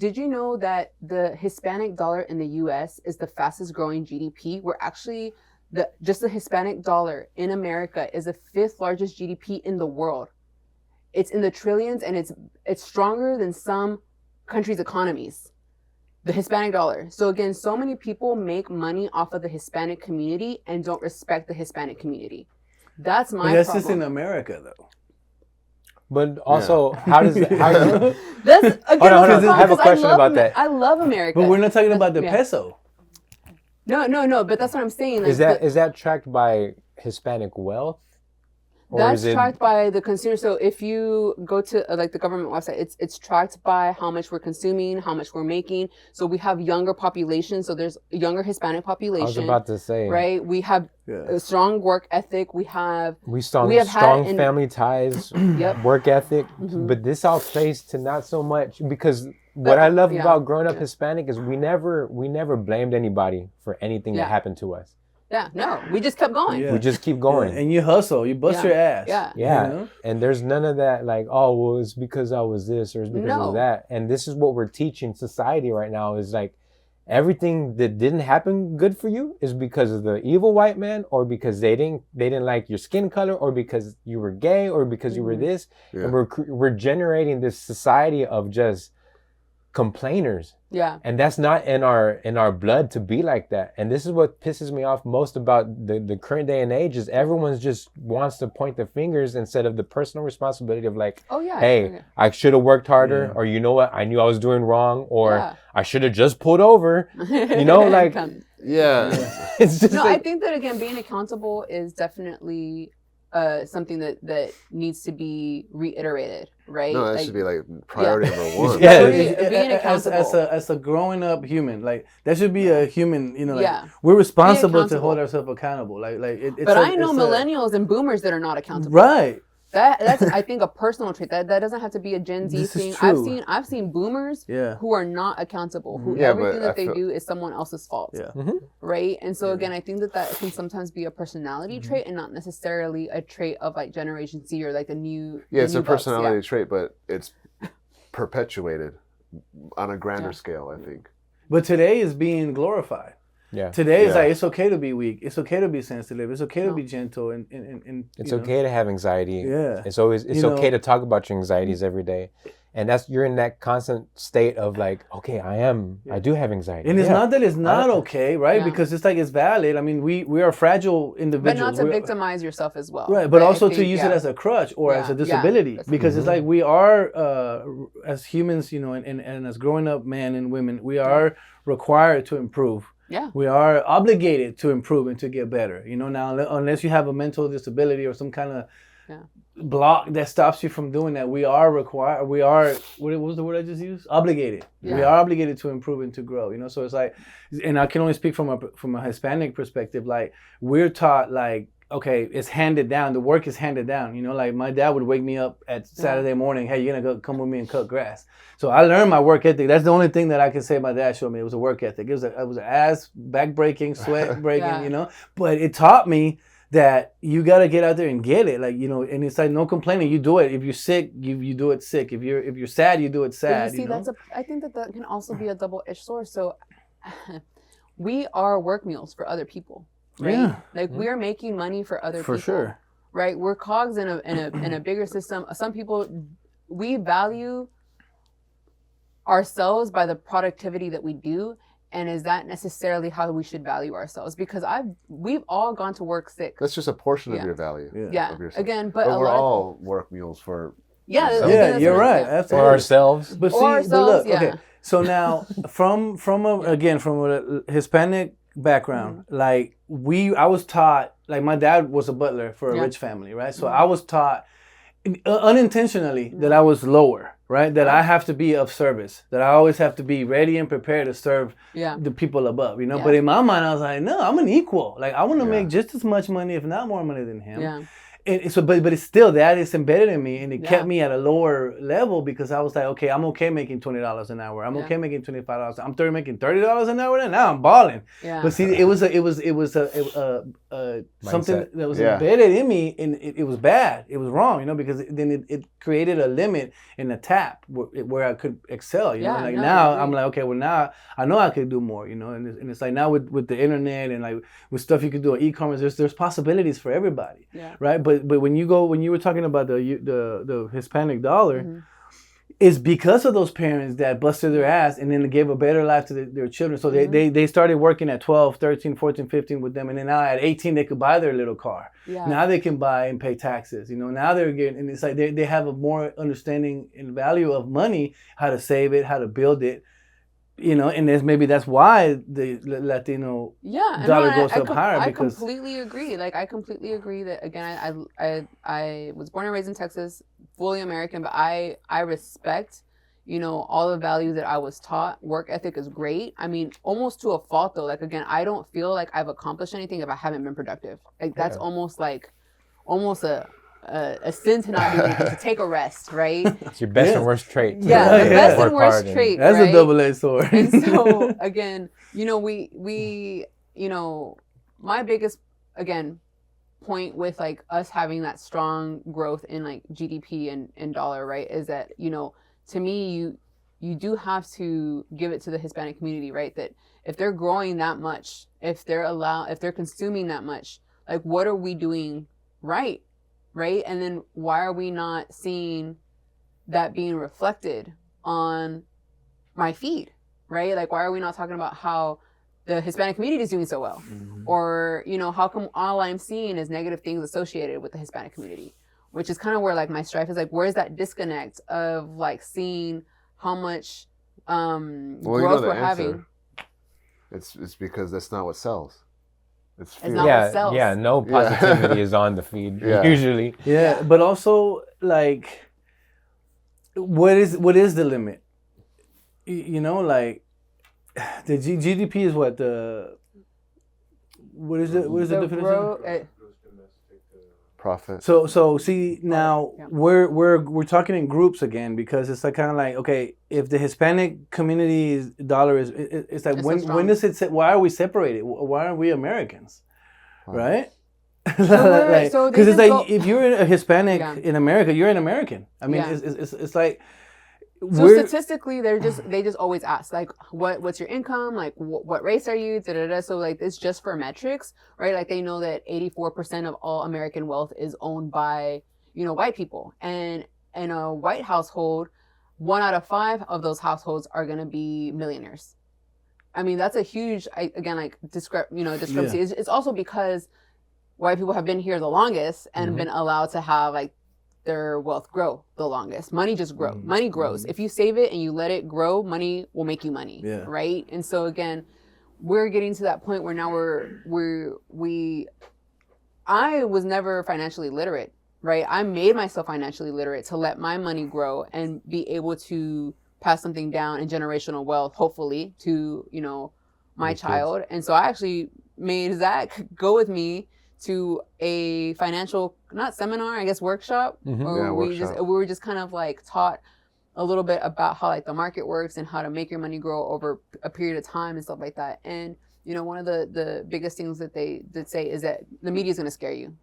did you know that the Hispanic dollar in the U.S. is the fastest growing GDP? We're actually just the Hispanic dollar in America is the 5th largest GDP in the world. It's in the trillions, and it's stronger than some countries' economies. The Hispanic dollar. So again, so many people make money off of the Hispanic community and don't respect the Hispanic community. That's my that's problem. just in America, though. But also, how does That's again. I have a question about that. I love America. But we're not talking about the peso. No. But that's what I'm saying. Like, is that tracked by Hispanic wealth? That's tracked by the consumer. So if you go to like the government website, it's tracked by how much we're consuming, how much we're making. So we have younger population. So there's a younger Hispanic population. I was about to say. Right. We have a strong work ethic. We have strong family ties, work ethic. Mm-hmm. But this all plays to not so much, because what I love about growing up Hispanic is we never blamed anybody for anything that happened to us. Yeah, no, we just kept going. Yeah. We just keep going. Yeah. And you hustle, you bust your ass. Yeah. You know? And there's none of that like, oh, well, it's because I was this or it's because of that. And this is what we're teaching society right now is like everything that didn't happen good for you is because of the evil white man, or because they didn't like your skin color, or because you were gay, or because you were this. Yeah. And we're generating this society of just complainers. Yeah. And that's not in our blood to be like that. And this is what pisses me off most about the current day and age is everyone's just wants to point the fingers instead of the personal responsibility of like, hey, I should have worked harder, or you know what, I knew I was doing wrong, or I should have just pulled over. You know, like it's just I think that again, being accountable is definitely something that needs to be reiterated, right? No, that should be like priority number one. Being accountable. As a growing up human, like that should be a human. You know, like we're responsible to hold ourselves accountable. But I know millennials and boomers that are not accountable. Right. That's I think a personal trait. That doesn't have to be a Gen Z thing. I've seen boomers who are not accountable, who everything that they do is someone else's fault. Yeah. Mm-hmm. Right? And so again, I think that can sometimes be a personality trait and not necessarily a trait of like Generation Z or like the new it's a personality trait, but it's perpetuated on a grander scale, I think. But today is being glorified. Yeah. Today is like it's okay to be weak. It's okay to be sensitive. It's okay to be gentle and it's okay to have anxiety. Yeah. It's okay to talk about your anxieties every day. And you're in that constant state of like, okay, I do have anxiety. And it's not that it's not okay, right? Yeah. Because it's like it's valid. I mean, we are fragile individuals. But not to victimize yourself as well. Right, but also to use it as a crutch or as a disability. Because it's like we are, as humans, you know, and as growing up men and women, we are required to improve. Yeah. We are obligated to improve and to get better. You know, now, unless you have a mental disability or some kind of block that stops you from doing that, what was the word I just used? Obligated. Yeah. We are obligated to improve and to grow, you know? So it's like, and I can only speak from a Hispanic perspective, like we're taught like, okay, it's handed down. The work is handed down. You know, like my dad would wake me up at Saturday morning. Hey, you're going to come with me and cut grass. So I learned my work ethic. That's the only thing that I can say my dad showed me. It was a work ethic. It was ass, back breaking, sweat breaking, you know. But it taught me that you got to get out there and get it. Like, you know, and it's like no complaining. You do it. If you're sick, you do it sick. If you're sad, you do it sad. You see, I think that can also be a double-edged sword. So we are work mules for other people. Right? Yeah. Like we're making money for other people. For sure. Right? We're cogs in a bigger system. Some people, we value ourselves by the productivity that we do. And is that necessarily how we should value ourselves? Because we've all gone to work sick. That's just a portion of your value. Yeah. Again, but we're all work mules for. Yeah, you're right. Absolutely. For ourselves. But look, okay. So now, from a Hispanic background, like I was taught, like my dad was a butler for a rich family, right? So I was taught unintentionally that I was lower, right? That I have to be of service, that I always have to be ready and prepared to serve the people above, you know? But in my mind, I was like, no, I'm an equal. Like I want to make just as much money, if not more money than him. Yeah. And so, but it's still that is embedded in me, and it kept me at a lower level because I was like, okay, I'm okay making $20 an hour. I'm okay making $25. I'm making $30 an hour. Now I'm balling. Yeah. But see, it was something that was embedded in me, and it was bad. It was wrong, you know, because then it created a limit in the tap where I could excel. You know, like now I'm like, okay, well now I know I could do more. You know, and it's like now with the internet and like with stuff you could do on e-commerce, there's possibilities for everybody. Yeah. Right. But when you were talking about the Hispanic dollar, it's because of those parents that busted their ass and then gave a better life to their children. So they started working at 12, 13, 14, 15 with them, and then now at 18 they could buy their little car. Yeah. Now they can buy and pay taxes. You know, now they're getting, and it's like they have a more understanding and value of money, how to save it, how to build it. You know, and that's why the Latino dollar goes up higher. I completely agree. Like, I completely agree that, again, I was born and raised in Texas, fully American, but I respect, you know, all the values that I was taught. Work ethic is great. I mean, almost to a fault, though. Like, again, I don't feel like I've accomplished anything if I haven't been productive. Like, that's almost a sin to not be able to take a rest, right? It's your best and worst trait. Yeah, the best and worst trait. That's a double-edged sword. And so, again, you know, we, you know, my biggest, again, point with like us having that strong growth in like GDP and dollar, right, is that, you know, to me, you do have to give it to the Hispanic community, right? That if they're growing that much, if they're consuming that much, like, what are we doing right? Right? And then why are we not seeing that being reflected on my feed, right? Like, why are we not talking about how the Hispanic community is doing so well? Mm-hmm. Or, you know, how come all I'm seeing is negative things associated with the Hispanic community? Which is kind of where like my strife is, like, where's that disconnect of like seeing how much growth we're having? It's because that's not what sells. It's not what sells. Yeah, no positivity is on the feed usually. Yeah, but also like, what is the limit? You know, like the GDP is what is the definition? Profit. So see now we're talking in groups again, because it's like kind of like, okay, if the Hispanic community's dollar is, it's like, when does it why are we separated? Why are we Americans, right? Because it's like, if you're a Hispanic in America, you're an American. I mean, it's like. So statistically, they just always ask, like, what's your income? Like, what race are you? So like, it's just for metrics, right? Like, they know that 84% of all American wealth is owned by, you know, white people. And in a white household, 1 out of 5 of those households are going to be millionaires. I mean, that's a huge, discrepancy. Yeah. It's also because white people have been here the longest and been allowed to have, like, their wealth grow the longest. Money just grows. Money grows. If you save it and you let it grow, money will make you money. Yeah. Right? And so again, we're getting to that point where now I was never financially literate, right? I made myself financially literate to let my money grow and be able to pass something down in generational wealth, hopefully, to, you know, my child. Kids. And so I actually made Zach go with me to a financial, not seminar, I guess, workshop. Or we were just kind of like taught a little bit about how like the market works and how to make your money grow over a period of time and stuff like that. And, you know, one of the biggest things that they did say is that the media is going to scare you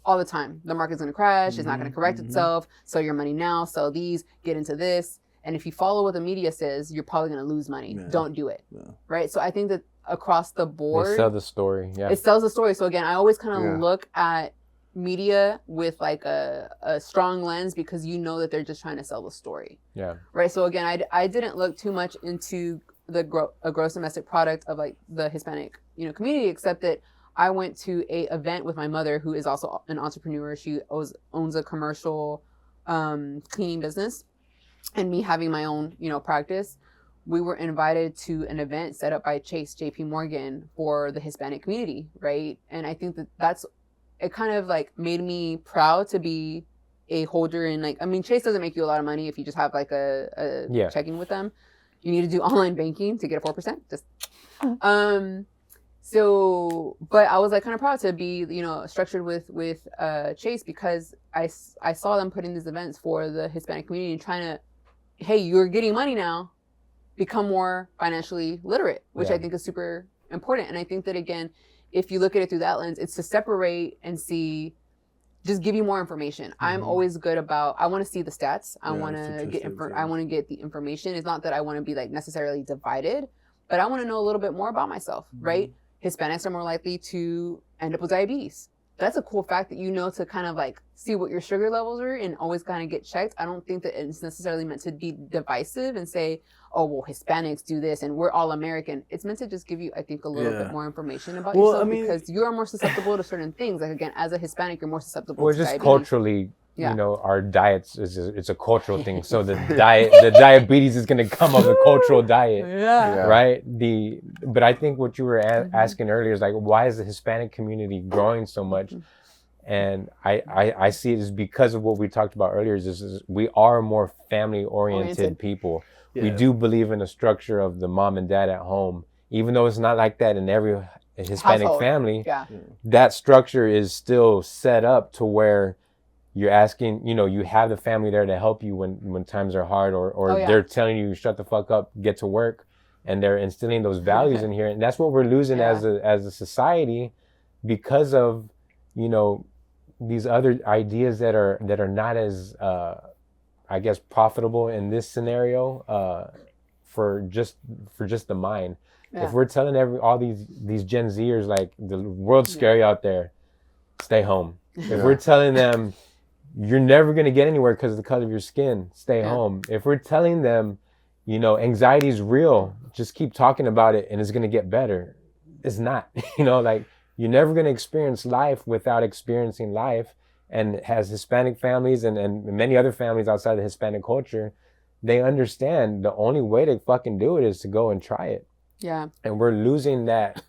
all the time. The market's going to crash. It's not going to correct itself. Sell your money now, sell these, get into this. And if you follow what the media says, you're probably going to lose money. Yeah. Don't do it. Yeah. Right? So I think that across the board, they sell the story. Yeah, it sells the story. So again, I always kind of look at media with like a strong lens, because you know that they're just trying to sell the story. Yeah. Right. So again, I didn't look too much into the gross domestic product of like the Hispanic, you know, community, except that I went to a event with my mother, who is also an entrepreneur. She owns a commercial cleaning business, and me having my own, you know, practice. We were invited to an event set up by JP Morgan for the Hispanic community, right? And I think it kind of like made me proud to be a holder in, like, I mean, Chase doesn't make you a lot of money if you just have like a checking with them. You need to do online banking to get a 4%. So, but I was like kind of proud to be, you know, structured with Chase, because I saw them putting these events for the Hispanic community and trying to, hey, you're getting money now, become more financially literate, which I think is super important. And I think that, again, if you look at it through that lens, it's to separate and see, just give you more information. I'm always good about, I want to see the stats. I want to get the information. It's not that I want to be like necessarily divided, but I want to know a little bit more about myself, right? Hispanics are more likely to end up with diabetes. That's a cool fact that you know, to kind of like see what your sugar levels are and always kind of get checked. I don't think that it's necessarily meant to be divisive and say, oh, well, Hispanics do this and we're all American. It's meant to just give you, I think, a little bit more information about yourself, because you are more susceptible to certain things. Like, again, as a Hispanic, you're more susceptible to just diabetes. Culturally, you know, our diets it's a cultural thing. So the diabetes is going to come of the cultural diet, right? But I think what you were asking earlier is like, why is the Hispanic community growing so much? And I see it as because of what we talked about earlier. Is we are more family oriented people. Yeah. We do believe in the structure of the mom and dad at home, even though it's not like that in every Hispanic family. Yeah. That structure is still set up to where you're asking, you know, you have the family there to help you when times are hard, or they're telling you, shut the fuck up, get to work, and they're instilling those values in here. And that's what we're losing as a society, because of, you know, these other ideas that are not as I guess profitable in this scenario, for just the mind. If we're telling all these Gen Zers, like, the world's scary out there, stay home. If we're telling them you're never going to get anywhere because of the color of your skin, stay home. If we're telling them, you know, anxiety is real, just keep talking about it and it's going to get better, it's not. You know, like, you're never going to experience life without experiencing life. And as Hispanic families and many other families outside the Hispanic culture, they understand the only way to fucking do it is to go and try it. Yeah. And we're losing that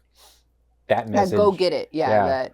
message. That go get it. Yeah. That